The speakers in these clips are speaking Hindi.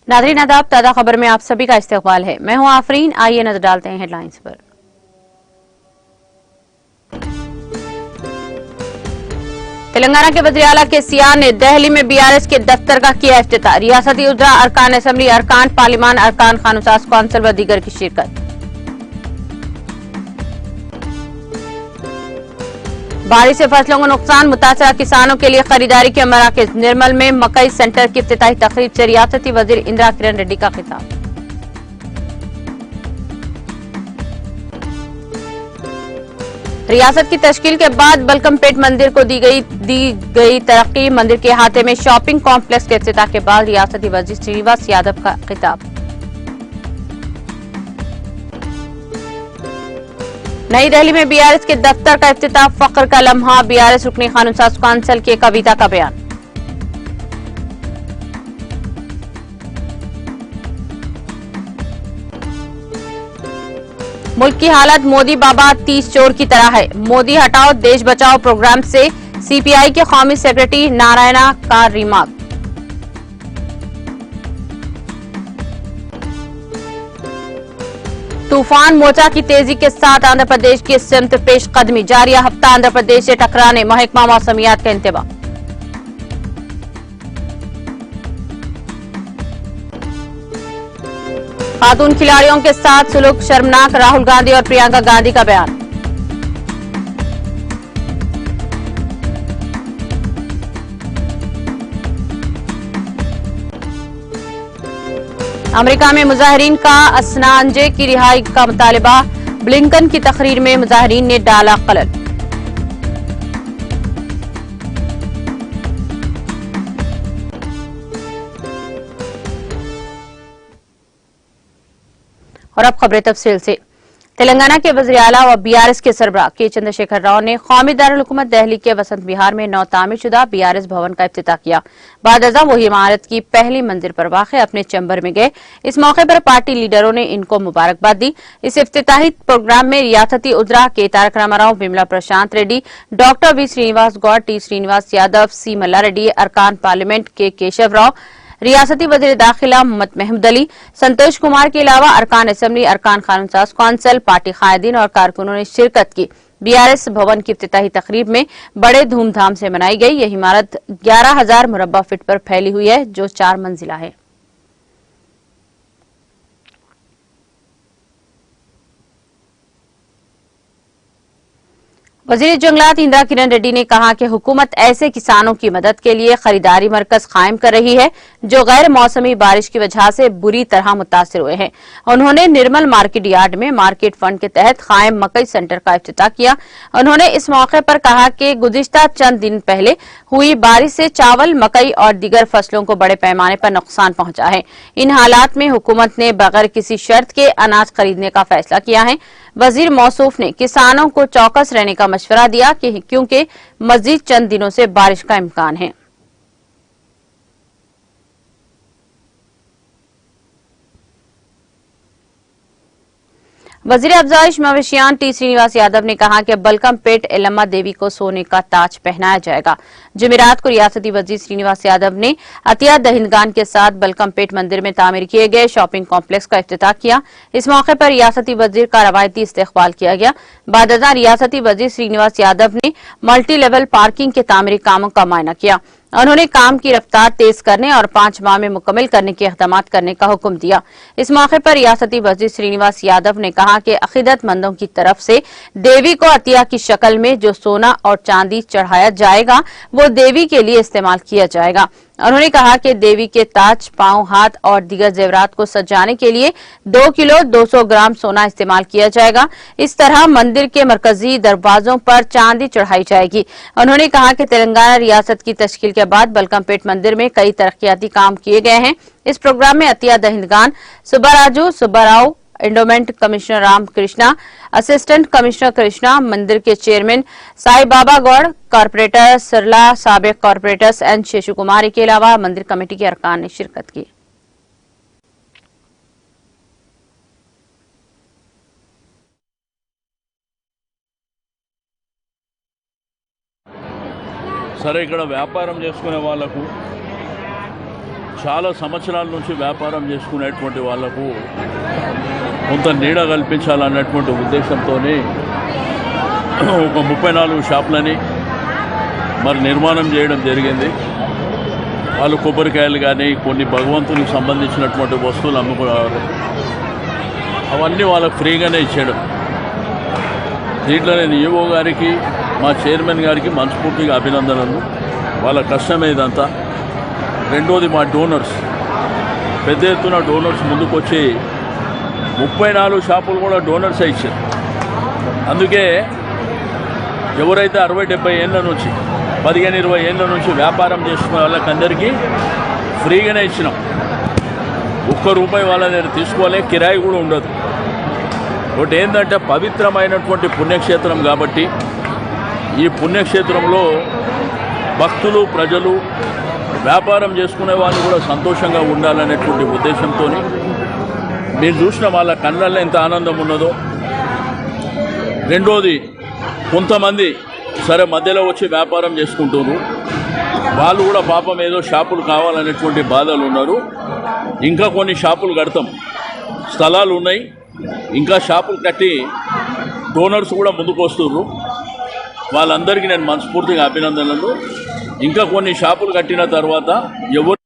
नाज़रीन आदाब, ताज़ा खबर में आप सभी का इस्तकबाल है। मैं हूं आफरीन। आइए नजर डालते हैं हेडलाइंस पर। तेलंगाना के वज़ीर आला KCR ने दिल्ली में BRS के दफ्तर का किया इफ्तिताह। रियासती उज़रा, अरकान असम्बली, अरकान पार्लिमान, अरकान कानून-साज़ कौंसिल व दीगर की शिरकत। बारिश से फसलों को नुकसान, मुतासरा किसानों के लिए खरीदारी के मराकज। निर्मल में मकई सेंटर की इफ्तिताही तकरीब से रियासती वज़ीर इंदिरा किरण रेड्डी का खिताब। रियासत की तश्कील के बाद बलकमपेट मंदिर को दी गई तरक्की। मंदिर के अहाते में शॉपिंग कॉम्प्लेक्स के इफ्तिताह के बाद रियासती वज़ीर श्रीनिवास यादव का खिताब। नई दिल्ली में BRS के दफ्तर का इफ्तिताह, फख्र का लम्हा। BRS रुकनी कानून-साज़ कौंसिल के कविता का बयान। मुल्क की हालत मोदी बाबा 30 चोर की तरह है। मोदी हटाओ देश बचाओ प्रोग्राम से CPI के कौमी सेक्रेटरी नारायणा का रिमार्क। तूफान मोचा की तेजी के साथ आंध्र प्रदेश की सिमत पेशकदमी जारी। हफ्ता आंध्र प्रदेश से टकराने महकमा मौसमियात का इंतबाह। खातून खिलाड़ियों के साथ सुलूक शर्मनाक, राहुल गांधी और प्रियंका गांधी का बयान। अमेरिका में मुजाहिरीन का असनांजे की रिहाई का मुतालिबा। ब्लिंकन की तकरीर में मुजाहिरीन ने डाला खलल। और अब खबरें तफसील से। तेलंगाना के वज़ीर आला व BRS के सरबराह के चंद्रशेखर राव ने कौमी दारुल हुकूमत दिल्ली के वसंत विहार में नौ तामीरशुदा BRS भवन का इफ्तिताह किया। बादअज़ां वही इमारत की पहली मंजिल पर वाक़े अपने चैम्बर में गए। इस मौके पर पार्टी लीडरों ने इनको मुबारकबाद दी। इस इफ्तिताही प्रोग्राम में रियासती उज़रा के Tarak Ramarao, Vimala Prashant Reddy, doctor V Srinivas Goud, T Srinivas Yadav, C Malla Reddy, अरकान पार्लियामेंट के केशव राव, रियासती वज़ीर दाखिला मोहम्मद महमूद अली, संतोष कुमार के अलावा अरकान असम्बली, अरकान कानून-साज़ कौंसिल, पार्टी कायदीन और कारकुनों ने शिरकत की। BRS भवन की इफ्तिताही तकरीब में बड़े धूमधाम से मनाई गई। यह इमारत 11,000 मुरब्बा फीट पर फैली हुई है, जो 4 मंजिला है। वज़ीर जंगलात इंदिरा किरण रेड्डी ने कहा कि हुकूमत ऐसे किसानों की मदद के लिए खरीदारी मरकज कायम कर रही है जो गैर मौसमी बारिश की वजह से बुरी तरह मुतासिर हुए हैं। उन्होंने निर्मल मार्केट यार्ड में मार्केट फंड के तहत कायम मकई सेंटर का इफ्तिताह किया। उन्होंने इस मौके पर कहा कि गुज़िश्ता चंद दिन पहले हुई बारिश से चावल, मकई और दीगर फसलों को बड़े पैमाने पर नुकसान पहुंचा है। इन हालात में हुकूमत ने बगैर किसी शर्त के अनाज खरीदने का फैसला किया है। वज़ीर मौसूफ ने किसानों को चौकस रहने का मशवरा दिया क्योंकि मज़ीद चंद दिनों से बारिश का इम्कान है। वज़ीर अफजाइश मवेशियान T श्रीनिवास यादव ने कहा कि बलकमपेट एलम्मा देवी को सोने का ताज पहनाया जाएगा। जुमेरात को रियासती वज़ीर श्रीनिवास यादव ने अतिया दहिंदगान के साथ बलकमपेट मंदिर में तामीर किए गए शॉपिंग कॉम्प्लेक्स का इफ्तिताह किया। इस मौके पर रियासती वज़ीर का रवायती इस्तकबाल किया गया। बादअज़ां रियासती वज़ीर श्रीनिवास यादव ने मल्टी लेवल पार्किंग के तामीरी कामों का मुआयना किया। उन्होंने काम की रफ्तार तेज करने और 5 माह में मुकम्मल करने के इक़दाम करने का हुक्म दिया। इस मौके पर रियासती वज़ीर श्रीनिवास यादव ने कहा कि अकीदतमंदों की तरफ से देवी को अतिया की शक्ल में जो सोना और चांदी चढ़ाया जाएगा वो देवी के लिए इस्तेमाल किया जाएगा। उन्होंने कहा कि देवी के ताज, पांव, हाथ और दीगर जेवरात को सजाने के लिए 2 किलो 200 ग्राम सोना इस्तेमाल किया जाएगा। इस तरह मंदिर के मरकजी दरवाजों पर चांदी चढ़ाई जाएगी। उन्होंने कहा कि तेलंगाना रियासत की तश्कील के बाद बलकमपेट मंदिर में कई तरक्याती काम किए गए हैं। इस प्रोग्राम में अतिया दहिंदगान, Subbaraju Subbarao, endowment commissioner Ram Krishna, assistant commissioner Krishna, मंदिर के चेयरमैन साई बाबा गौड़, कॉर्पोरेटर सरला, साबिक कॉर्पोरेटर्स एन शेषु कुमारी के अलावा मंदिर कमेटी के अरकान ने शिरकत की। సరే ఇక్కడ వ్యాపారం చేసుకునే వాళ్ళకు చాలా సంవత్సరాల నుంచి వ్యాపారం చేసుకునేటువంటి వాళ్లకు కొంత నీడ కల్పించాలన్నటువంటి ఉద్దేశంతోనే ఒక 34 షాపులని మరి నిర్మాణం చేయడం జరిగింది. వాళ్ళు కొబ్బరికాయలు కానీ కొన్ని భగవంతునికి సంబంధించినటువంటి వస్తువులు అమ్ముకున్నారు. అవన్నీ వాళ్ళకు ఫ్రీగానే ఇచ్చేయడం. దీంట్లో నేను ఈఓ గారికి మా చైర్మన్ గారికి మనస్ఫూర్తిగా అభినందనలు. వాళ్ళ కష్టమే ఇదంతా. రెండోది మా డోనర్స్, పెద్ద ఎత్తున డోనర్స్ ముందుకొచ్చి 34 షాపులు కూడా డోనర్సే ఇచ్చారు. అందుకే ఎవరైతే 60-70 ఏళ్ళ నుంచి 15-20 ఏళ్ళ నుంచి వ్యాపారం చేసుకునే వాళ్ళకందరికీ ఫ్రీగానే ఇచ్చినాం. ₹1 వాళ్ళ దగ్గర తీసుకోలే, కిరాయి కూడా ఉండదు. ఒకటి ఏంటంటే పవిత్రమైనటువంటి పుణ్యక్షేత్రం కాబట్టి ఈ పుణ్యక్షేత్రంలో భక్తులు ప్రజలు వ్యాపారం చేసుకునే వాళ్ళు కూడా సంతోషంగా ఉండాలనేటువంటి ఉద్దేశంతో మీరు చూసిన వాళ్ళ కళ్ళల్లో ఎంత ఆనందం ఉన్నదో. రెండోది కొంతమంది సరే మధ్యలో వచ్చి వ్యాపారం చేసుకుంటున్నారు, వాళ్ళు కూడా పాపం ఏదో షాపులు కావాలనేటువంటి బాధలు ఉన్నారు. ఇంకా కొన్ని షాపులు కడతాం, స్థలాలు ఉన్నాయి, ఇంకా షాపులు కట్టి డోనర్స్ కూడా ముందుకు వస్తున్నారు. వాళ్ళందరికీ నేను మనస్ఫూర్తిగా అభినందనలు. ఇంకా కొన్ని షాపులు కట్టిన తర్వాత ఎవరు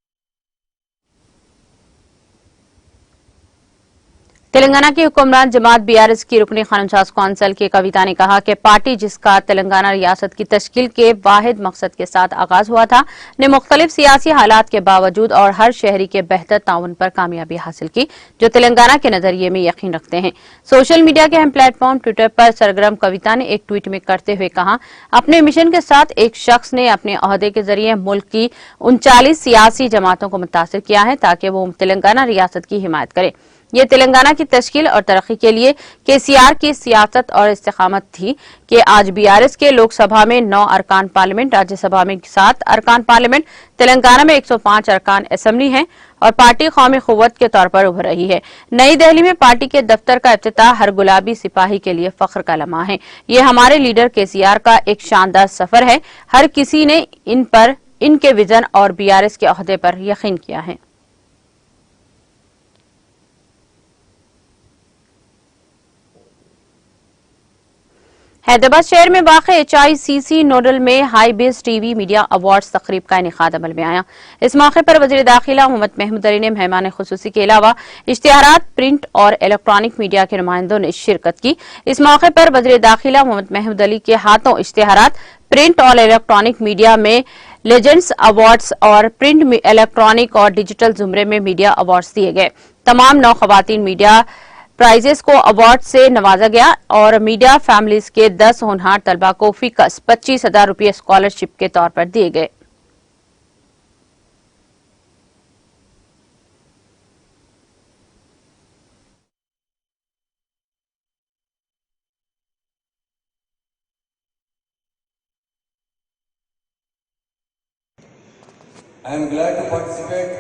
तेलंगाना की हुक्मरान जमात बीआरएस की रुकनी खानमसाज कौंसिल की कविता ने कहा कि पार्टी जिसका तेलंगाना रियासत की तश्कील के वाहिद मकसद के साथ आगाज हुआ था, ने मुख्तलिफ सियासी हालात के बावजूद और हर शहरी के बेहतर ताउन पर कामयाबी हासिल की, जो तेलंगाना के नजरिए में यकीन रखते हैं। सोशल मीडिया के अहम प्लेटफॉर्म ट्विटर पर सरगर्म कविता ने एक ट्वीट में करते हुए कहा, अपने मिशन के साथ एक शख्स ने अपने ओहदे के जरिए मुल्क की 39 सियासी जमातों को मुतासिर किया है ताकि वो तेलंगाना रियासत की हिमायत करे। ये तेलंगाना की तश्कील और तरक्की के लिए केसीआर की सियासत और इस्तेकामत थी कि आज बीआरएस के लोकसभा में 9 अरकान पार्लियामेंट, राज्यसभा में 7 अरकान पार्लियामेंट, तेलंगाना में 105 अरकान असेंबली हैं और पार्टी कौमी कुव्वत के तौर पर उभर रही है। नई दिल्ली में पार्टी के दफ्तर का इफ्तिताह हर गुलाबी सिपाही के लिए फख्र का लम्हा है। ये हमारे लीडर केसीआर का एक शानदार सफर है। हर किसी ने इन पर, इनके विजन और बीआरएस के ओहदे पर यकीन किया है। हैदराबाद शहर में वाक़े HICC नोडल में high base TV media awards तकरीब का इनेकाद अमल में आया। इस मौके पर वज़ीर दाखिला मोहम्मद महमूद अली ने मेहमान खुसूसी के अलावा इश्तिहारात, प्रिंट और इलेक्ट्रॉनिक मीडिया के नुमाइंदों ने शिरकत की। इस मौके पर वज़ीर दाखिला मोहम्मद महमूद अली के हाथों इश्तिहारात, प्रिंट और इलेक्ट्रॉनिक मीडिया में लेजेंड्स अवार्ड्स और प्रिंट, इलेक्ट्रॉनिक और डिजिटल जुमरे में मीडिया अवार्ड्स दिए गए। तमाम 9 खवातीन मीडिया प्राइजेस को अवार्ड से नवाजा गया और मीडिया फैमिलीज के 10 होनहार तलबा को फीकस 25,000 रुपये स्कॉलरशिप के तौर पर दिए गए। I am glad to participate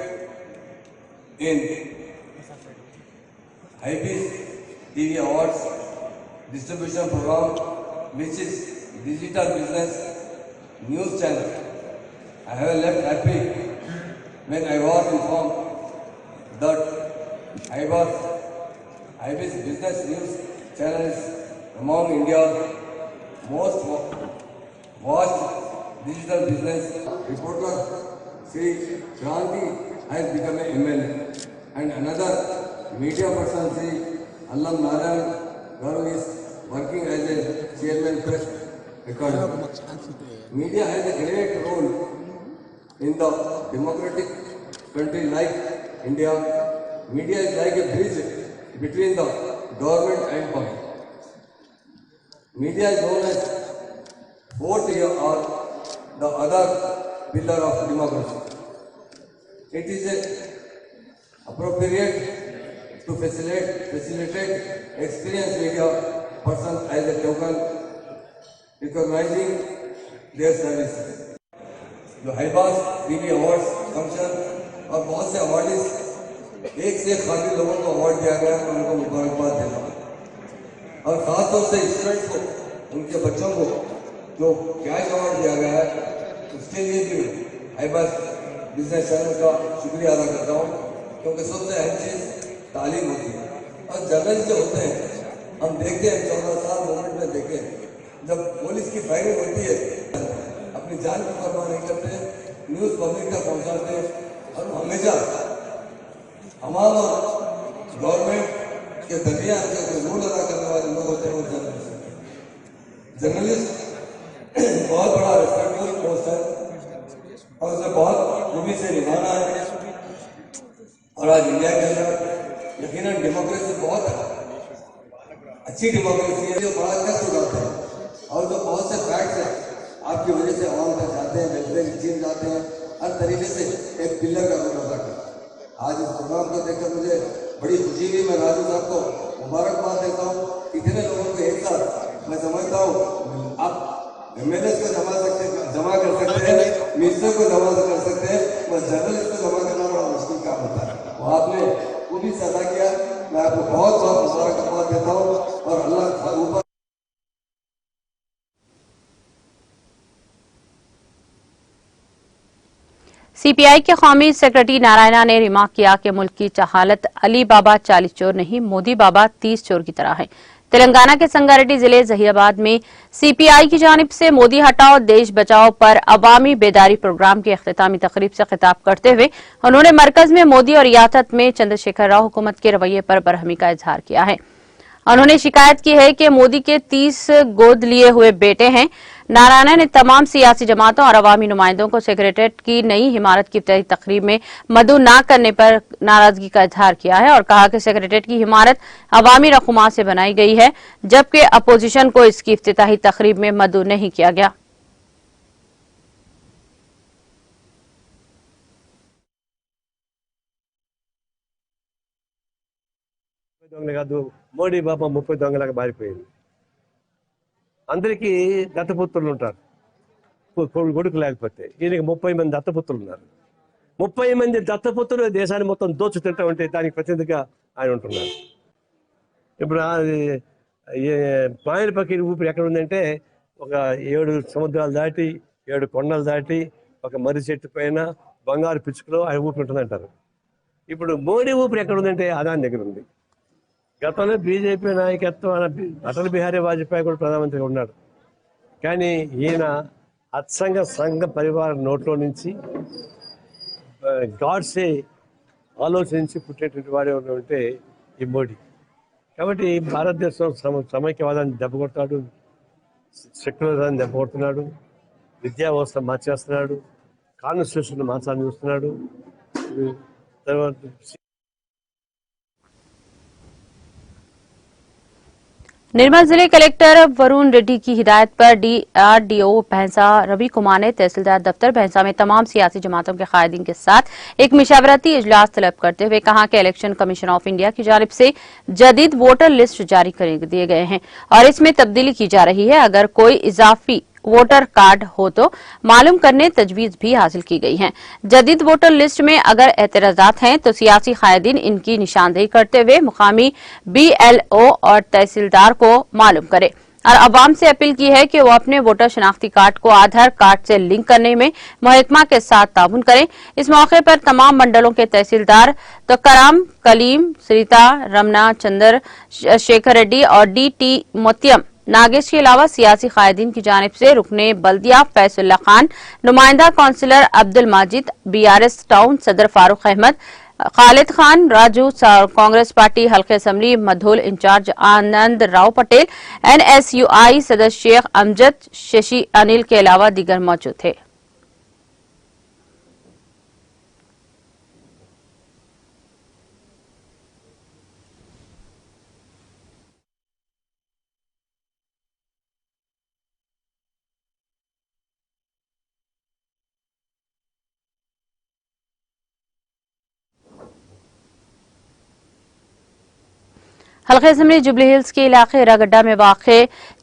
in IBIS TV Awards distribution program, which is digital business news channel. I have left happy when I was informed that IBIS business news channel is among India's most watched digital business. Reporter Sri Kranti has become an MLA, and another media person Sri Allam Narayan Garu is working as a chairman press recorder. Media has a great role in the democratic country like India. Media is like a bridge between the government and public. Media is known as fourth year or the other pillar of democracy. It is appropriate to facilitate experienced media person as a token recognizing their services. जो हाईबास टीवी अवार्ड्स फंक्शन और बहुत से अवार्डीज एक से खाली लोगों को अवार्ड दिया गया, उनको मुबारकबाद देना और खासतौर से स्टूडेंट्स को, उनके बच्चों को जो कैश अवार्ड दिया गया है, उसके लिए भी हाईबास बिजनेस चैनल का शुक्रिया अदा करता हूँ, क्योंकि सबसे अहम चीज़ तालीम होती है। और जर्नलिस्ट जो होते हैं, हम देखते हैं 14 साल मूवमेंट में देखे, जब पुलिस की फायरिंग होती है अपनी जान की परवाह नहीं करते, न्यूज़ पब्लिक तक पहुँचाते हैं। और हमेशा हमारा गवर्नमेंट के दरमियान जो रोल अदा करने वाले लोग होते हैं वो जर्नलिस्ट बहुत बड़ा रिस्पेक्टफुल पोस्ट है और उसे बहुत खूबी से निभाना है। और आज इंडिया के अंदर यकीनन डेमोक्रेसी बहुत अच्छी डेमोक्रेसी है, जो बड़ा कष्ट उठाते हैं और जो बहुत से फैक्ट्स हैं आपकी वजह से आवाम तक जाते हैं, वेलफेयर स्कीम जाते हैं, हर तरीके से एक पिलर का रोल अदा करते हैं। आज इस प्रोग्राम को देखकर मुझे बड़ी खुशी हुई। मैं राजू साहब को मुबारकबाद देता हूँ। इतने लोगों को एक साथ मैं समझता हूँ आप MLAs को जमा कर सकते हैं, मिनिस्टर को जमा कर सकते हैं, और जर्नलिस्ट को जमा करना बड़ा मुश्किल काम होता है। वो आपने खूबी से अदा किया। मैं आपको बहुत बहुत मुबारकबाद देता हूँ और अल्लाह ऊपर। सीपीआई के कौमी सेक्रेटरी नारायणा ने रिमार्क किया कि मुल्क की हालत अली बाबा 40 चोर नहीं, मोदी बाबा 30 चोर की तरह है। तेलंगाना के संगारेड्डी जिले जहीराबाद में सीपीआई की जानिब से मोदी हटाओ देश बचाओ पर अवामी बेदारी प्रोग्राम की अख्तितामी तकरीब से खिताब करते हुए उन्होंने मरकज में मोदी और रियासत में चंद्रशेखर राव हुकूमत के रवैये पर बरहमी का इजहार किया है। उन्होंने शिकायत की है कि मोदी के 30 गोद लिए हुए बेटे हैं। नारायणा ने तमाम सियासी जमातों और अवामी नुमाइंदों को सेक्रेटेरिएट की नई इमारत की इफ्तिताही तकरीब में मदऊ न करने पर नाराजगी का इजहार किया है और कहा कि सेक्रेटेरिएट की इमारत अवामी रकूमा से बनाई गई है, जबकि अपोजिशन को इसकी इफ्तिताही तकरीब में मदऊ नहीं किया गया। మోడీ బాబా 30 దొంగలాగా మారిపోయింది. అందరికీ దత్తపుత్రులు ఉంటారు, కొడుకు లేకపోతే. ఈయనకి 30 మంది దత్తపుత్రులు ఉన్నారు. 30 మంది దత్తపుత్రులు దేశాన్ని మొత్తం దోచుతుంటా ఉంటే దానికి ప్రతినిధిగా ఆయన ఉంటున్నారు. ఇప్పుడు మాయల పక్కన ఊపిరి ఎక్కడ ఉందంటే ఒక 7 సముద్రాలు దాటి 7 కొండలు దాటి ఒక మర్రి చెట్టు పైన బంగారు పిచ్చుకలో ఆయన ఊపిరి ఉంటుందంటారు. ఇప్పుడు మోడీ ఊపిరి ఎక్కడ ఉందంటే అదాని దగ్గర ఉంది. గతంలో బీజేపీ నాయకత్వం అటల్ బిహారీ వాజ్పేయి కూడా ప్రధానమంత్రిగా ఉన్నాడు. కానీ ఈయన అత్సంగ సంఘ పరివార నోట్లో నుంచి గాడ్సే ఆలోచించి పుట్టేటువంటి వాడే ఉంటే ఈ మోడీ. కాబట్టి భారతదేశం సమైక్యవాదాన్ని దెబ్బకొడతాడు, సెక్యులరిజాన్ని దెబ్బకొడుతున్నాడు, విద్యా వ్యవస్థ మార్చేస్తున్నాడు, కాన్స్టిట్యూషన్ మార్చాలని చూస్తున్నాడు. తర్వాత निर्मल जिले कलेक्टर वरुण रेड्डी की हिदायत पर DRDO भैंसा रवि कुमार ने तहसीलदार दफ्तर भैंसा में तमाम सियासी जमातों के कायदीन के साथ एक मशावरती इजलास तलब करते हुए कहा कि इलेक्शन कमीशन ऑफ इंडिया की जानिब से जदीद वोटर लिस्ट जारी कर दिए गए हैं और इसमें तब्दीली की जा रही है। अगर कोई इजाफी वोटर कार्ड हो तो मालूम करने तजवीज भी हासिल की गई है। जदीद वोटर लिस्ट में अगर एतराजात हैं तो सियासी कायदीन इनकी निशानदेही करते हुए मुकामी BLO और तहसीलदार को मालूम करे और अवाम से अपील की है कि वो अपने वोटर शनाख्ती कार्ड को आधार कार्ड से लिंक करने में महकमा के साथ ताउन करें। इस मौके पर तमाम मंडलों के तहसीलदार तुकाराम, कलीम, सरिता, रमना, चंद्र शेखर रेड्डी और DT मोतियम नागेश के अलावा सियासी कायदीन की जानिब से रुकने बल्दिया फैजुल्ला खान, नुमाइंदा councillor Abdul Majid, BRS town सदर फारूक अहमद, खालिद खान, राजू, कांग्रेस पार्टी हल्के assembly Mudhol incharge Anand Rao Patel, NSUI सदस्य शेख अमजद, शशि अनिल के अलावा दीगर मौजूद थे। हल्के असम्बली जुबली हिल्स के इलाके हिरागड्डा में वाक़े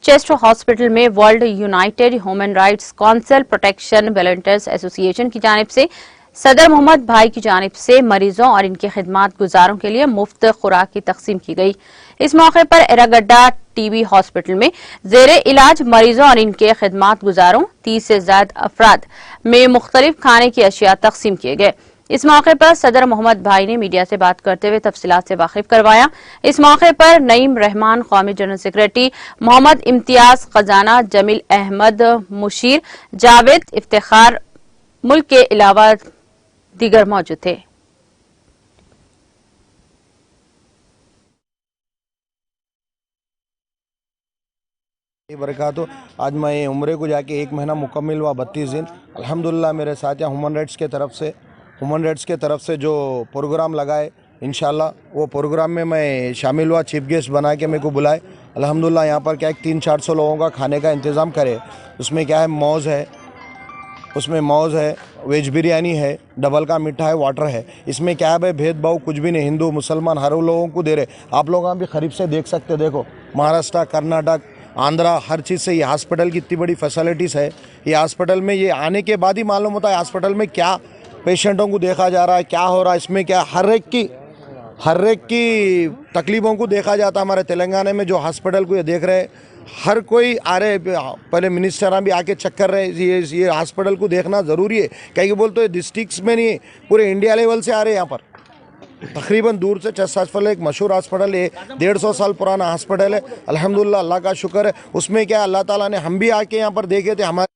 चेस्ट हॉस्पिटल में world United human rights council protection volunteers association की जानिब से सदर मोहम्मद भाई की जानिब से मरीजों और इनके खिदमात गुजारों के लिए मुफ्त खुराक की तकसीम की गई। इस मौके पर एरागड्डा टीबी हॉस्पिटल में जेरे इलाज मरीजों और इनके खिदमात गुजारों 30 से ज्यादा अफराद में मुख्तलिफ खाने की अशिया तकसीम किए गए। इस मौके पर सदर मोहम्मद भाई ने मीडिया से बात करते हुए तफसीलात से वाकिफ करवाया। इस मौके पर नईम रहमान, कौमी जनरल सेक्रेटरी, मोहम्मद इम्तियाज खजाना, जमील अहमद मुशीर, जावेद इफ्तिखार, मुल्क के अलावा दीगर मौजूद थे। बरकातो आज मैं उम्रे को जाके 1 महीना मुकम्मल हुआ, 32 दिन। अल्हम्दुलिल्लाह मेरे साथ यहाँ ह्यूमन राइट्स के तरफ से जो प्रोग्राम लगाए, इंशाल्लाह वो प्रोग्राम में मैं शामिल हुआ। चीफ गेस्ट बना के मेरे को बुलाए। अल्हम्दुलिल्लाह यहाँ पर क्या है 300-400 लोगों का खाने का इंतज़ाम करे। उसमें क्या है मौज है, वेज बिरयानी है, डबल का मीठा है, वाटर है। इसमें क्या है भाई, भेदभाव कुछ भी नहीं, हिंदू मुसलमान हर लोगों को दे रहे। आप लोग भी करीब से देख सकते, देखो महाराष्ट्र, कर्नाटक, आंध्रा, हर चीज़ से ये हॉस्पिटल की इतनी बड़ी फैसिलिटीज़ है। ये हॉस्पिटल में ये आने के बाद ही मालूम होता है हॉस्पिटल में क्या पेशेंटों को देखा जा रहा है, क्या हो रहा है, इसमें क्या हर एक की तकलीफ़ों को देखा जाता है। हमारे तेलंगाना में जो हॉस्पिटल को ये देख रहे हैं, हर कोई आ रहे, पहले मिनिस्टर भी आके चेक कर रहे हैं। ये हॉस्पिटल को देखना ज़रूरी है। कहीं बोलते हैं डिस्ट्रिक्ट्स में नहीं, पूरे इंडिया लेवल से आ रहे हैं यहाँ पर। तकरीबन दूर से चेस्ट हॉस्पिटल एक मशहूर हॉस्पिटल है, 150 साल पुराना हॉस्पिटल है। अल्हम्दुलिल्लाह अल्लाह का शुक्र है। उसमें क्या अल्लाह ताला ने हम भी आके यहाँ पर देखे थे। हमारे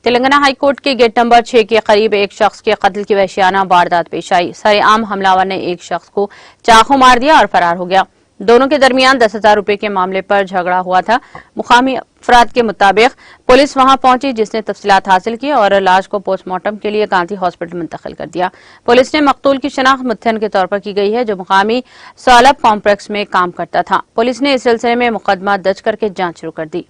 तेलंगाना हाईकोर्ट के गेट नंबर 6 के करीब एक शख्स के कत्ल की वहशियाना वारदात पेश आई। सरेआम हमलावर ने एक शख्स को चाकू मार दिया और फरार हो गया। दोनों के दरमियान 10,000 रुपए के मामले पर झगड़ा हुआ था। मुकामी अफराद के मुताबिक पुलिस वहां पहुंची, जिसने तफसीलात हासिल की और लाश को पोस्टमार्टम के लिए गांधी हॉस्पिटल मुंतकिल कर दिया। पुलिस ने मकतूल की शनाख्त मुत्थन के तौर पर की गई है, जो मुकामी सौलभ कॉम्प्लेक्स में काम करता था। पुलिस ने इस सिलसिले में मुकदमा दर्ज करके जांच शुरू कर दी।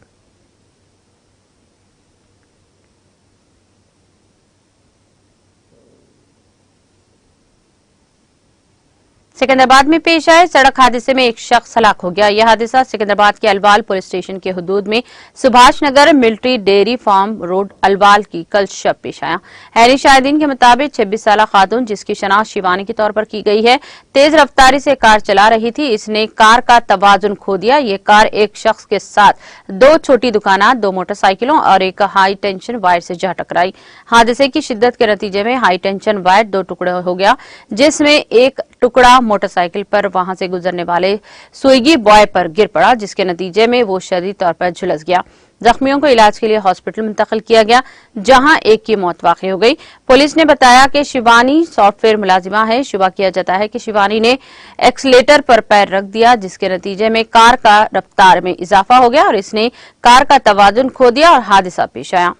सिकंदराबाद में पेश आए सड़क हादसे में एक शख्स हलाक हो गया। यह हादसा सिकंदराबाद के अलवाल पुलिस स्टेशन के हुदूद में Subhash Nagar military dairy farm road Alwal की कल शब पेश आया। हैरी शाहिदीन के मुताबिक 26 साल खातून, जिसकी शनाख्त शिवानी के तौर पर की गई है, तेज रफ्तारी से कार चला रही थी। इसने कार का तवाजुन खो दिया। ये कार एक शख्स के साथ 2 छोटी दुकानात, 2 मोटरसाइकिलों और एक हाई टेंशन वायर से जा टकराई। हादसे की शिद्दत के नतीजे में हाई टेंशन वायर 2 टुकड़े हो गया, जिसमें एक टुकड़ा मोटरसाइकिल पर वहां से गुजरने वाले स्विगी बॉय पर गिर पड़ा, जिसके नतीजे में वो शदीद तौर पर झुलस गया। जख्मियों को इलाज के लिए हॉस्पिटल मुंतकिल किया गया, जहां एक की मौत वाक़ई हो गई। पुलिस ने बताया कि शिवानी सॉफ्टवेयर मुलाजिमा है। शुबा किया जाता है कि शिवानी ने एक्सीलेटर पर पैर रख दिया, जिसके नतीजे में कार का रफ्तार में इजाफा हो गया और इसने कार का तवाजुन खो दिया और हादसा पेश आया।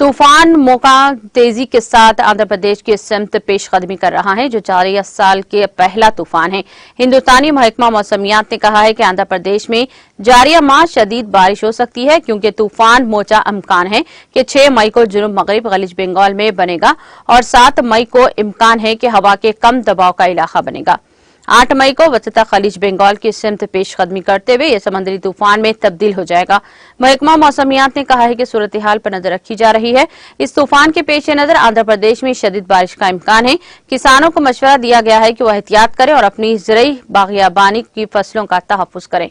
तूफान मोका तेजी के साथ आंध्र प्रदेश की सिमत पेशकदमी कर रहा है, जो 4 साल के पहला तूफान है। हिंदुस्तानी महकमा मौसमियात ने कहा है कि आंध्र प्रदेश में जारिया माह शदीद बारिश हो सकती है, क्योंकि तूफान मोचा इम्कान है कि 6 मई को जुनूब मगरिब खलीज बंगाल में बनेगा और 7 मई को इम्कान है कि हवा के कम दबाव का इलाका बनेगा। 8 मई को वसता खलीज बंगाल की सिमत पेशकदमी करते हुए यह समुद्री तूफान में तब्दील हो जाएगा। महकमा मौसमियात ने कहा है कि सूरत हाल पर नजर रखी जा रही है। इस तूफान के पेश नजर आंध्र प्रदेश में शदीद बारिश का इम्कान है। किसानों को मशवरा दिया गया है कि वह एहतियात करें और अपनी ज़रई बागयाबानी की फसलों का तहफ़्फ़ुज़ करें।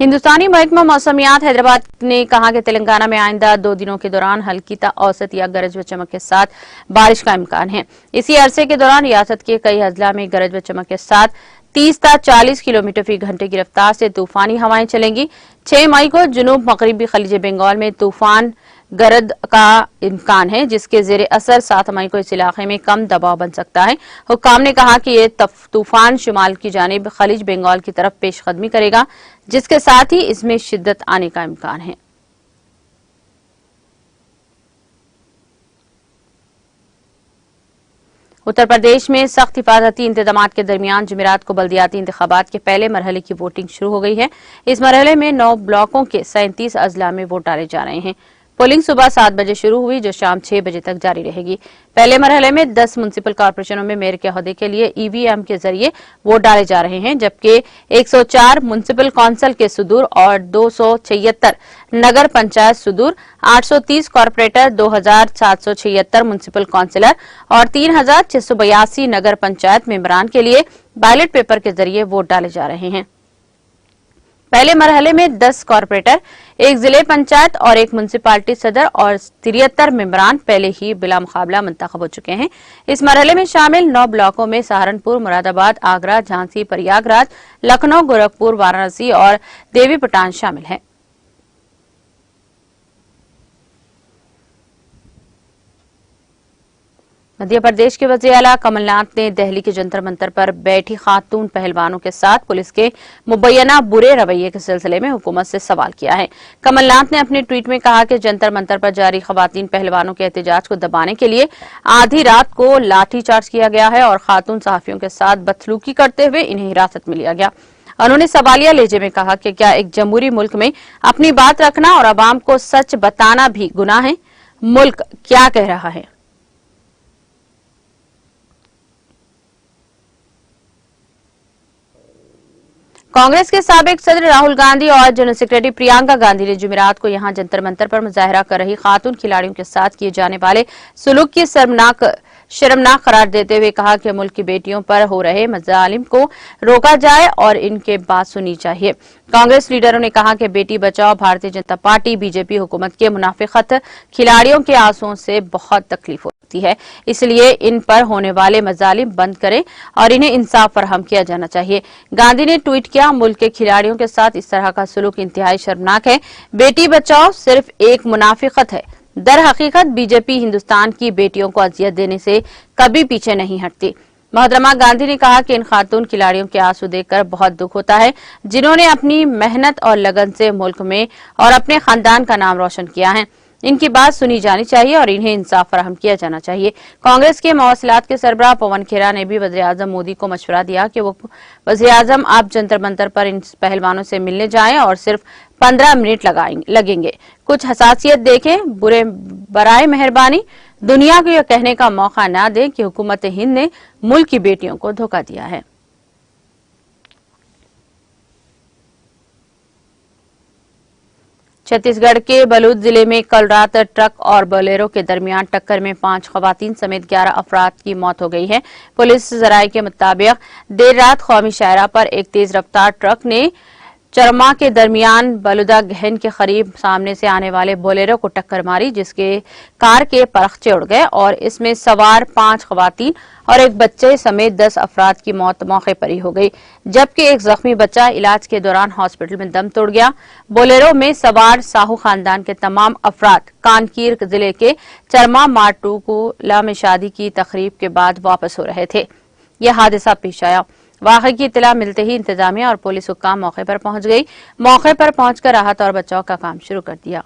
हिंदुस्तानी महकमा मौसमियात हैदराबाद ने कहा कि तेलंगाना में आइंदा 2 दिनों के दौरान हल्की ता औसत या गरज व चमक के साथ बारिश का इम्कान है। इसी अरसे के दौरान रियासत के कई अजला में गरज व चमक के साथ 30 ता 40 किलोमीटर फी घंटे की रफ्तार से तूफानी हवाएं चलेंगी। 6 मई को जुनूब मगरिबी खलीज बंगाल में तूफान गरद का इम्कान है, जिसके जेर असर 7 मई को इस इलाके में कम दबाव बन सकता है। हुक्काम ने कहा कि ये तूफान शुमाल की जानिब खलीज बंगाल की तरफ पेशकदमी करेगा, जिसके साथ ही इसमें शिद्दत आने का इम्कान है। उत्तर प्रदेश में सख्त हिफाजती इंतजाम के दरमियान जुमेरात को बल्दियाती इंतखाबात के पहले मरहले की वोटिंग शुरू हो गई है। इस मरहले में 9 ब्लॉकों के 37 अजला में वोट डाले जा रहे हैं। पोलिंग सुबह 7 बजे शुरू हुई, जो शाम 6 बजे तक जारी रहेगी। पहले मरहले में 10 म्युनिसिपल कॉर्पोरेशनों में मेयर के ओहदे के लिए ईवीएम के जरिए वोट डाले जा रहे हैं, जबकि 104 म्युनिसिपल काउंसिल के सुदूर और 276 नगर पंचायत सुदूर, 830 कॉर्पोरेटर, 2776 म्युनिसिपल काउंसिलर और 3682 नगर पंचायत मेंबरान के लिए बैलेट पेपर के जरिए वोट डाले जा रहे हैं। पहले मरहले में 10 कॉर्पोरेटर, 1 जिले पंचायत और 1 म्युनिसिपालिटी सदर और 73 मेंबरान पहले ही बिला मुकाबला मुंतखब हो चुके हैं। इस मरहले में शामिल 9 ब्लॉकों में सहारनपुर, मुरादाबाद, आगरा, झांसी, प्रयागराज, लखनऊ, गोरखपुर, वाराणसी और देवीपटान शामिल हैं। मध्य प्रदेश के वज़ीर आला कमलनाथ ने दिल्ली के जंतर मंतर पर बैठी खातून पहलवानों के साथ पुलिस के मुबैना बुरे रवैये के सिलसिले में हुकूमत से सवाल किया है। कमलनाथ ने अपने ट्वीट में कहा कि जंतर मंतर पर जारी खवातीन पहलवानों के एहतजाज को दबाने के लिए आधी रात को लाठीचार्ज किया गया है और खातून सहाफियों के साथ बदसलूकी करते हुए इन्हें हिरासत में लिया गया। उन्होंने सवालिया लहजे में कहा कि क्या एक जमहूरी मुल्क में अपनी बात रखना और अवाम को सच बताना भी गुनाह है? मुल्क क्या कह रहा है? कांग्रेस के साबिक सदर राहुल गांधी और जनरल सेक्रेटरी प्रियंका गांधी ने जुमेरात को यहां जंतर मंतर पर मुजाहरा कर रही खातून खिलाड़ियों के साथ किए जाने वाले सुलूक की शर्मनाक करार देते हुए कहा कि मुल्क की बेटियों पर हो रहे मजालिम को रोका जाए और इनके बात सुनी चाहिए। कांग्रेस लीडरों ने कहा कि बेटी बचाओ भारतीय जनता पार्टी बीजेपी हुकूमत के मुनाफिकत खिलाड़ियों के आंसुओं से बहुत तकलीफ होती है, इसलिए इन पर होने वाले मजालिम बंद करें और इन्हें इंसाफ फराहम किया जाना चाहिए। गांधी ने ट्वीट किया, मुल्क के खिलाड़ियों के साथ इस तरह का सलूक इंतहाई शर्मनाक है। बेटी बचाओ सिर्फ एक मुनाफिकत है। दर हकीकत बीजेपी हिंदुस्तान की बेटियों को अजियत देने से कभी पीछे नहीं हटती। मोहतरमा गांधी ने कहा कि इन खातून खिलाड़ियों के आंसू देखकर बहुत दुख होता है, जिन्होंने अपनी मेहनत और लगन से मुल्क में और अपने खानदान का नाम रोशन किया है। इनकी बात सुनी जानी चाहिए और इन्हें इंसाफ फराहम किया जाना चाहिए। कांग्रेस के मवासिलात के सरबराह पवन खेरा ने भी वज़ीर आज़म मोदी को मशवरा दिया कि वो वज़ीर आज़म आप जंतर मंतर पर इन पहलवानों से मिलने जाएं और सिर्फ 15 मिनट लगेंगे। कुछ हसासियत देखें, बराए मेहरबानी दुनिया को यह कहने का मौका न दें कि हुकूमत हिंद ने मुल्क की बेटियों को धोखा दिया है। छत्तीसगढ़ के बलूद जिले में कल रात ट्रक और बोलेरो के दरमियान टक्कर में 5 खवातीन समेत 11 अफराद की मौत हो गई है। पुलिस जराये के मुताबिक देर रात कौमी शाहराह पर एक तेज रफ्तार ट्रक ने चरमा के दरमियान बलुदा गहन के करीब सामने से आने वाले बोलेरो को टक्कर मारी, जिसके कार के परखचे उड़ गए और इसमें सवार 5 खवातीन और एक बच्चे समेत 10 अफराद की मौत मौके पर ही हो गई, जबकि एक जख्मी बच्चा इलाज के दौरान हॉस्पिटल में दम तोड़ गया। बोलेरो में सवार साहू खानदान के तमाम अफराद कानकीर जिले के चरमा माटुकुला में शादी की तकरीब के बाद वापस हो रहे थे। यह हादसा पेश आया। वाक़े की इत्तला मिलते ही इंतजामिया और पुलिस हुक्काम मौके पर पहुंच गई। मौके पर पहुंचकर राहत और बचाव का काम शुरू कर दिया।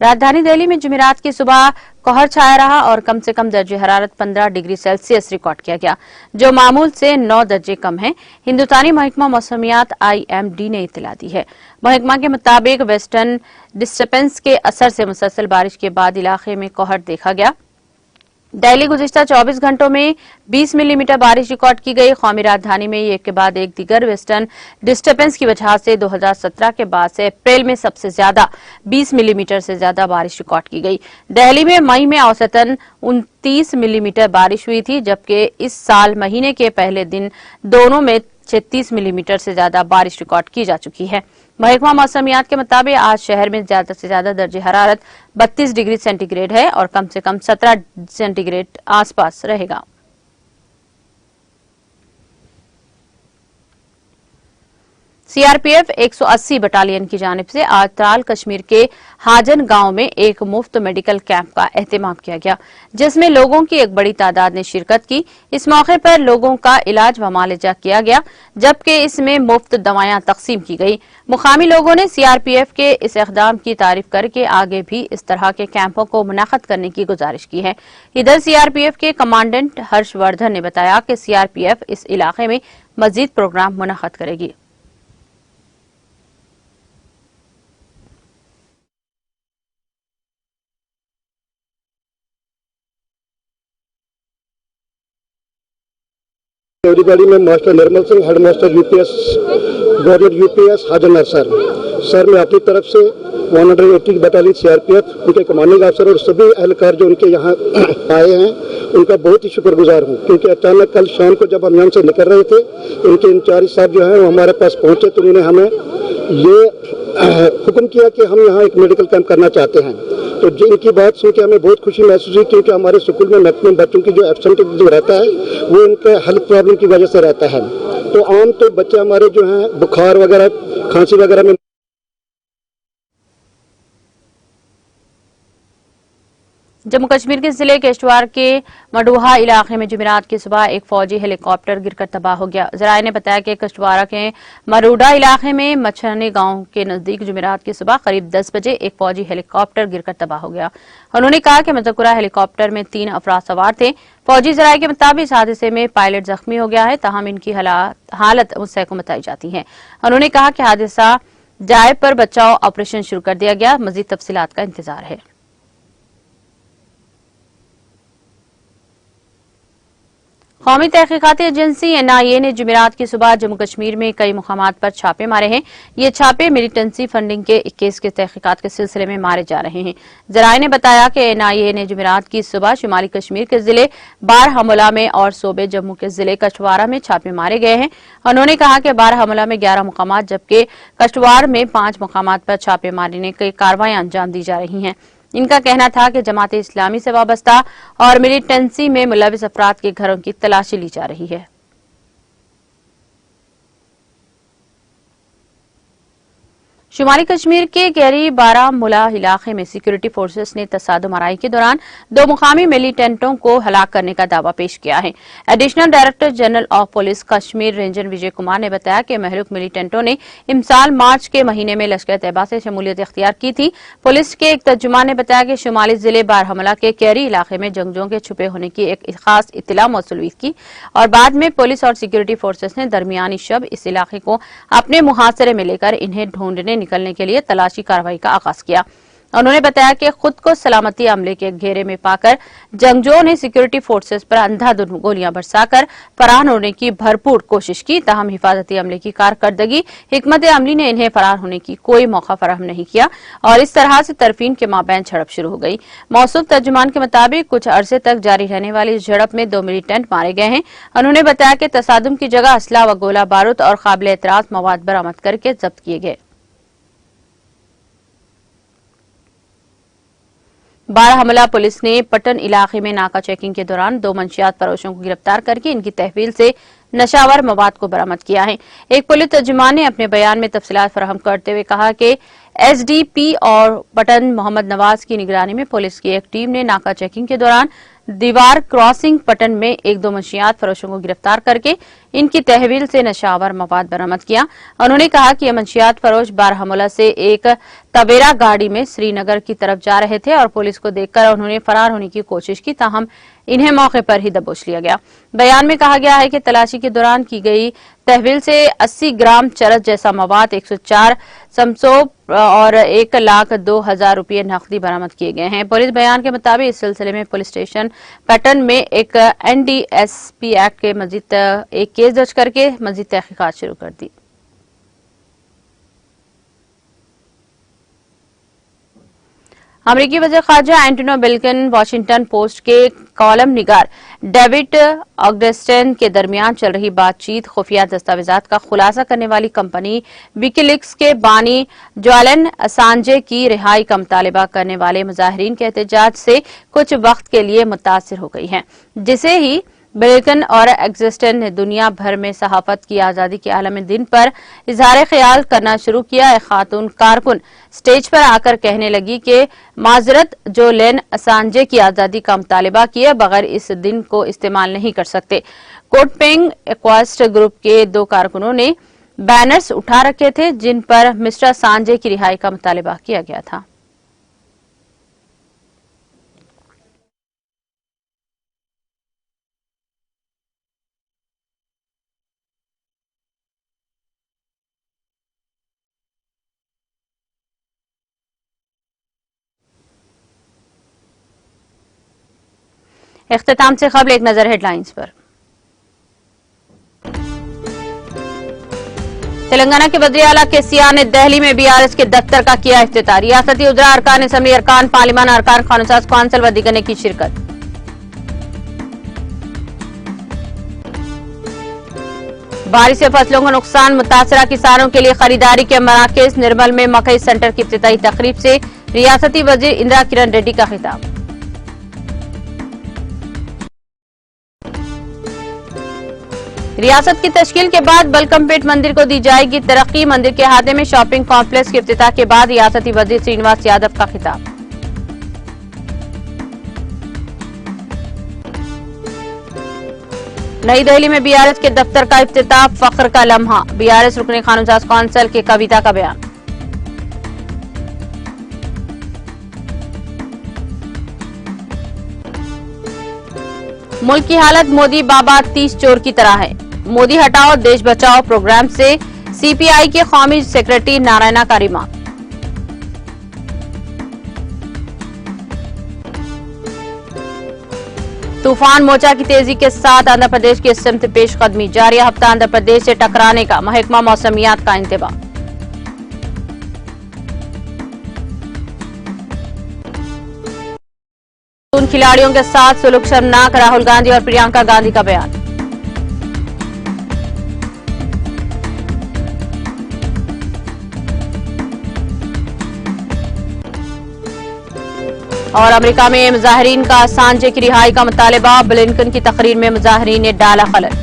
राजधानी दिल्ली में जुमेरात की सुबह कोहर छाया रहा और कम से कम दर्जे हरारत 15 डिग्री सेल्सियस रिकॉर्ड किया गया, जो मामूल से 9 दर्जे कम है। हिंदुस्तानी महकमा मौसमियात IMD ने इत्तला दी है। महकमा के मुताबिक वेस्टर्न डिस्टर्बेंस के असर से मुसलसल बारिश के बाद इलाके में कोहर देखा गया। दिल्ली गुज़िश्ता 24 घंटों में 20 मिलीमीटर बारिश रिकॉर्ड की गई। कौमी राजधानी में एक के बाद एक दीगर वेस्टर्न डिस्टर्बेंस की वजह से 2017 के बाद से अप्रैल में सबसे ज्यादा 20 मिलीमीटर से ज्यादा बारिश रिकॉर्ड की गई। दिल्ली में मई में औसतन 29 मिलीमीटर बारिश हुई थी, जबकि इस साल महीने के पहले दिन दोनों में 36 मिलीमीटर से ज्यादा बारिश रिकॉर्ड की जा चुकी है। महकमा मौसमियात के मुताबिक आज शहर में ज्यादा से ज्यादा दर्जे हरारत 32 डिग्री सेंटीग्रेड है और कम से कम 17 सेंटीग्रेड आसपास रहेगा। CRPF 180 बटालियन की जानिब से आज त्राल कश्मीर के हाजन गांव में एक मुफ्त मेडिकल कैंप का एहतमाम किया गया, जिसमें लोगों की एक बड़ी तादाद ने शिरकत की। इस मौके पर लोगों का इलाज व मुआलजा किया गया, जबकि इसमें मुफ्त दवाएं तकसीम की गई। मुकामी लोगों ने CRPF के इस इक़दाम की तारीफ करके आगे भी इस तरह के कैंपों को मुनक़्क़द करने की गुजारिश की है। इधर CRPF के कमांडेंट हर्षवर्धन ने बताया कि CRPF इस इलाके में मजीद प्रोग्राम मुनक़्क़द करेगी। देवरीबाड़ी में master Nirmal Singh, head master UPS government UPS हाजर सर मैं अपनी तरफ से 180 बटालियन सीआरपीएफ, उनके कमांडिंग अफसर और सभी एहलकार जो उनके यहाँ आए हैं उनका बहुत ही शुक्रगुजार हूँ, क्योंकि अचानक कल शाम को जब हम यहाँ से निकल रहे थे उनके इंचार्ज साहब जो हैं वो हमारे पास पहुँचे तो उन्होंने हमें ये हुक्म किया कि हम यहाँ एक मेडिकल कैंप करना चाहते हैं। तो जिनकी बात सुन के हमें बहुत खुशी महसूस हुई, क्योंकि हमारे स्कूल में मैक्सिमम बच्चों की जो एब्सेंटेज रहता है वो उनके हेल्थ प्रॉब्लम की वजह से रहता है। तो आम तो बच्चे हमारे जो हैं बुखार वगैरह खांसी वगैरह में। जम्मू कश्मीर के जिले किश्तवाड़ के मडुहा इलाके में जुमेरात की सुबह एक फौजी हेलीकॉप्टर गिरकर तबाह हो गया। जराये ने बताया कि किश्तवाड़ के मरूडा इलाके में मच्छरनी गांव के नजदीक जुमेरात की सुबह करीब 10 बजे एक फौजी हेलीकॉप्टर गिरकर तबाह हो गया। उन्होंने कहा कि मज़कुरा हेलीकॉप्टर में 3 अफराद सवार थे। फौजी जराये के मुताबिक इस हादसे में पायलट जख्मी हो गया है, ताहम इनकी हालत मुस्तहकम बताई जाती है। उन्होंने कहा कि हादसा जाए पर बचाव ऑपरेशन शुरू कर दिया गया, मजीद तफसीलात का इंतजार है। कौमी तहकीकाती एजेंसी एनआईए ने जुमेरात की सुबह जम्मू कश्मीर में कई मुकामात पर छापे मारे हैं। ये छापे मिलिटेंसी फंडिंग के 21 के तहकीकात के सिलसिले में मारे जा रहे हैं। जराये ने बताया कि एनआईए ने जुमेरात की सुबह शुमाली कश्मीर के जिले बारामूला में और सूबे जम्मू के जिले कशवाड़ा में छापे मारे गए हैं। उन्होंने कहा कि बारामूला में 11 मुकामात जबकि कशवाड़ में 5 मुकामात पर छापे मारने की कार्रवाई अंजाम दी जा रही हैं। इनका कहना था कि जमात इस्लामी से वाबस्ता और मिलिटेंसी में मुलविस अफराद के घरों की तलाशी ली जा रही है। शुमाली कश्मीर के गहरी बारामूला इलाके में सिक्योरिटी फोर्सेस ने तसादुम आराई के दौरान 2 मुकामी मिलिटेंटों को हलाक करने का दावा पेश किया है। Additional director general of police Kashmir ranger Vijay Kumar ने बताया कि महलूक मिलिटेंटों ने इमसाल मार्च के महीने में लश्कर तैयबा से शमूलियत इख्तियार की थी। पुलिस के एक तर्जुमान ने बताया कि शुमाली जिले बारामूला के कैरी इलाके में जंगजों के छुपे होने की एक खास इत्तला मौसूल हुई थी और बाद में पुलिस और सिक्योरिटी फोर्सेस ने दरमियानी शब इस इलाके को अपने मुहासरे में लेकर इन्हें ढूंढने निकलने के लिए तलाशी कार्रवाई का आगाज किया। उन्होंने बताया कि खुद को सलामती अमले के घेरे में पाकर जंगजों ने सिक्योरिटी फोर्सेस पर अंधाधुंध गोलियां बरसाकर फरार होने की भरपूर कोशिश की, ताहम हिफाजती अमले की कारकर्दगी हिकमत अमली ने इन्हें फरार होने की कोई मौका फराहम नहीं किया और इस तरह से तरफीन के माबैन झड़प शुरू हो गई। मौसूफ तर्जुमान के मुताबिक कुछ अरसे तक जारी रहने वाली इस झड़प में 2 मिलिटेंट मारे गए हैं। उन्होंने बताया कि तसादुम की जगह असला व गोला बारूद और काबिल एतराज मवाद बरामद करके जब्त किए गए। बारामूला पुलिस ने पटन इलाके में नाका चेकिंग के दौरान 2 मंशियात फरोशों को गिरफ्तार करके इनकी तहवील से नशावर मवाद को बरामद किया है। एक पुलिस तर्जुमान ने अपने बयान में तफसीलात फराहम करते हुए कहा कि एसडीपी और पटन मोहम्मद नवाज की निगरानी में पुलिस की एक टीम ने नाका चेकिंग के दौरान दीवार क्रॉसिंग पटन में 1-2 मंशियात फरोशों को गिरफ्तार करके इनकी तहवील से नशावर मवाद बरामद किया। उन्होंने कहा कि ये मंशियात फरोश बारामूला से एक तवेरा गाड़ी में श्रीनगर की तरफ जा रहे थे और पुलिस को देखकर उन्होंने फरार होने की कोशिश की, ताहम इन्हें मौके पर ही दबोच लिया गया। बयान में कहा गया है कि तलाशी के दौरान की गई तहवील से 80 ग्राम चरस जैसा मवाद, 104 समसोप और 1,02,000 रुपये नकदी बरामद किए गए हैं। पुलिस बयान के मुताबिक इस सिलसिले में पुलिस स्टेशन पैटर्न में एक NDSP एक्ट के मजीद एक केस दर्ज करके मजीद तहकीकात शुरू कर दी। अमरीकी वज़ीर ख़ारजा एंटोनी ब्लिंकन वाशिंगटन पोस्ट के कॉलम निगार डेविड ऑगस्टिन के दरमियान चल रही बातचीत खुफिया दस्तावेजात का खुलासा करने वाली कंपनी विकीलीक्स के बानी जुलियन असांजे की रिहाई का मुतालबा करने वाले मुजाहिरीन के एहतजाज से कुछ वक्त के लिए मुतासिर हो गई हैं, जिसे ही ब्लिंकन और ऑगस्टिन ने दुनिया भर में सहाफत की आजादी के आलम दिन पर इजहार ख्याल करना शुरू किया। एक खातून कारकुन स्टेज पर आकर कहने लगी कि माजरत, जुलियन असांजे की आजादी का मुतालबा किए बगैर इस दिन को इस्तेमाल नहीं कर सकते। कोटपेंग एक्वास्ट ग्रुप के 2 कारकुनों ने बैनर्स उठा रखे थे जिन पर मिस्टर असांजे की रिहाई का मुतालबा किया गया था। इख्तिताम से खबर एक नजर हेडलाइंस पर। तेलंगाना के बद्रियाला के सिया ने दिल्ली में बीआरएस के दफ्तर का किया इफ्तिताह। रियासती उजरा अरकान असम्बली अरकान पार्लिमान अरकान खानुसाज कौंसिल व दीगर ने की शिरकत। बारिश से फसलों का नुकसान, मुतासरा किसानों के लिए खरीदारी के मराकज। निर्मल में मकई सेंटर की इफ्तिताही तकरीब से रियासती वजीर इंदिरा किरण रेड्डी का खिताब। रियासत की तश्कील के बाद बलकमपेट मंदिर को दी जाएगी तरक्की। मंदिर के अहाते में शॉपिंग कॉम्प्लेक्स के इफ्तिताह के बाद रियासती वजीर श्रीनिवास यादव का खिताब। नई दिल्ली में बीआरएस के दफ्तर का इफ्तिताह, फख्र का लम्हा। बीआरएस रुकने खानुसाज कौंसिल के कविता का बयान। मुल्क की हालत मोदी बाबा 30 चोर की तरह है। मोदी हटाओ देश बचाओ प्रोग्राम से सीपीआई के कौमी सेक्रेटरी नारायणा का रिमार्क। तूफान मोचा की तेजी के साथ आंध्र प्रदेश की सिमत पेशकदमी जारी। हफ्ता आंध्र प्रदेश से टकराने का महकमा मौसमियात का इंतबाह। उन खिलाड़ियों के साथ सुलूक शर्मनाक, राहुल गांधी और प्रियंका गांधी का बयान। और अमेरिका में मुजाहिरीन का असांजे की रिहाई का मुतालबा। ब्लिंकन की तकरीर में मुजाहिरीन ने डाला खलल।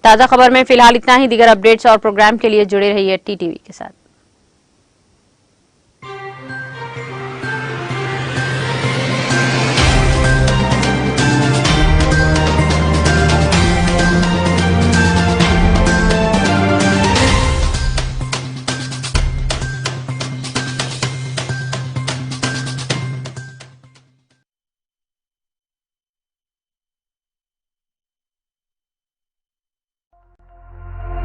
ताजा खबर में फिलहाल इतना ही। दीगर अपडेट्स और प्रोग्राम के लिए जुड़े रहिए टीटीवी के साथ।